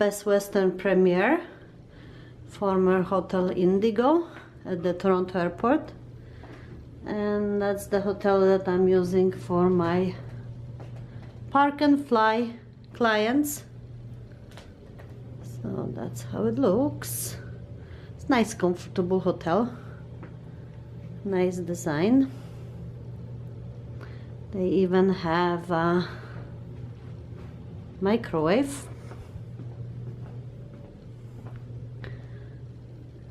Best Western Premier, former Hotel Indigo at the Toronto Airport. And that's the hotel that I'm using for my Park&Fly clients. So that's how it looks. It's a nice, comfortable hotel. Nice design. They even have a microwave.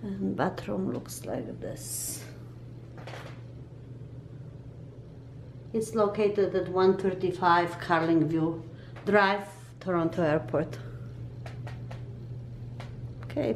And bathroom looks like this. It's located at 135 Carlingview Drive, Toronto Airport. Okay.